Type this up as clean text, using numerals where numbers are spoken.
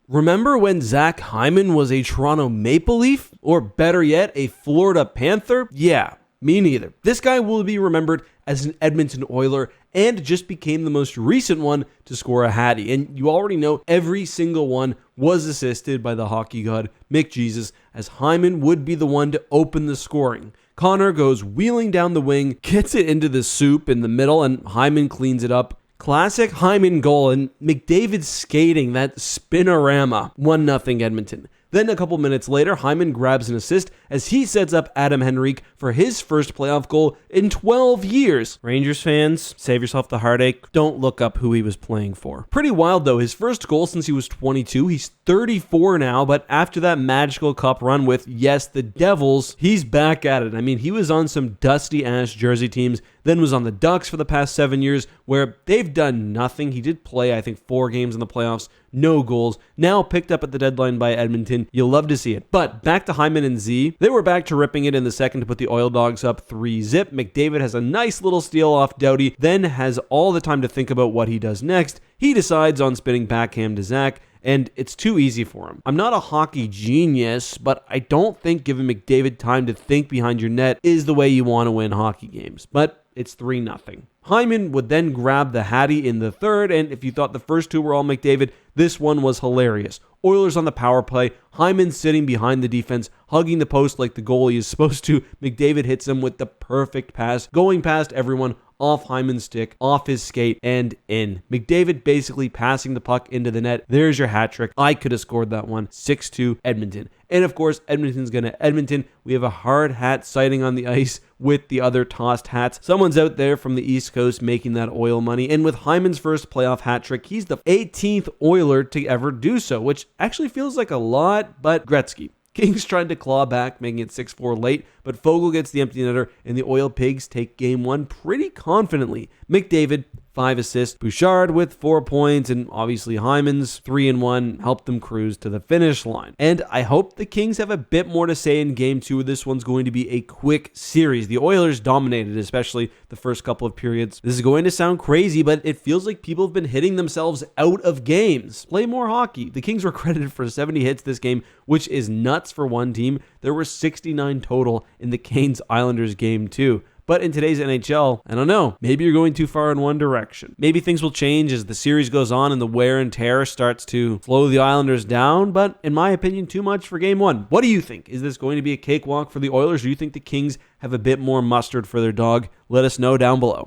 Remember when Zach Hyman was a Toronto Maple Leaf? Or better yet, a Florida Panther? Yeah, me neither. This guy will be remembered as an Edmonton Oiler and just became the most recent one to score a hattie. And you already know every single one was assisted by the hockey god Mick Jesus, as Hyman would be the one to open the scoring. Connor goes wheeling down the wing, gets it into the soup in the middle, and Hyman cleans it up. Classic Hyman goal, and McDavid skating that spinorama. 1-0 Edmonton. Then a couple minutes later, Hyman grabs an assist as he sets up Adam Henrique for his first playoff goal in 12 years. Rangers fans, save yourself the heartache. Don't look up who he was playing for. Pretty wild though, his first goal since he was 22. He's 34 now, but after that magical cup run with, yes, the Devils, he's back at it. I mean, he was on some dusty-ass Jersey teams, then was on the Ducks for the past 7 years, where they've done nothing. He did play, I think, 4 games in the playoffs, no goals. Now picked up at the deadline by Edmonton. You'll love to see it. But back to Hyman and Z. They were back to ripping it in the second to put the Oil Dogs up 3-0. McDavid has a nice little steal off Doughty, then has all the time to think about what he does next. He decides on spinning backhand to Zach, and it's too easy for him. I'm not a hockey genius, but I don't think giving McDavid time to think behind your net is the way you want to win hockey games. But it's 3-0. Hyman would then grab the hattie in the third, and if you thought the first two were all McDavid, this one was hilarious. Oilers on the power play, Hyman sitting behind the defense, hugging the post like the goalie is supposed to. McDavid hits him with the perfect pass, going past everyone, off Hyman's stick, off his skate, and in. McDavid basically passing the puck into the net. There's your hat trick. I could have scored that one. 6-2 Edmonton. And of course, Edmonton's going to Edmonton. We have a hard hat sighting on the ice with the other tossed hats. Someone's out there from the East Coast making that oil money. And with Hyman's first playoff hat trick, he's the 18th Oiler to ever do so, which actually feels like a lot, but Gretzky. Kings tried to claw back, making it 6-4 late, but Fogle gets the empty netter, and the Oil Pigs take game 1 pretty confidently. McDavid, 5 assists. Bouchard with 4 points, and obviously Hyman's 3-1 helped them cruise to the finish line. And I hope the Kings have a bit more to say in game 2. This one's going to be a quick series. The Oilers dominated, especially the first couple of periods. This is going to sound crazy, but it feels like people have been hitting themselves out of games. Play more hockey. The Kings were credited for 70 hits this game, which is nuts for one team. There were 69 total in the Canes-Islanders game 2. But in today's NHL, I don't know, maybe you're going too far in one direction. Maybe things will change as the series goes on and the wear and tear starts to slow the Islanders down, but in my opinion, too much for game 1. What do you think? Is this going to be a cakewalk for the Oilers, or do you think the Kings have a bit more mustard for their dog? Let us know down below.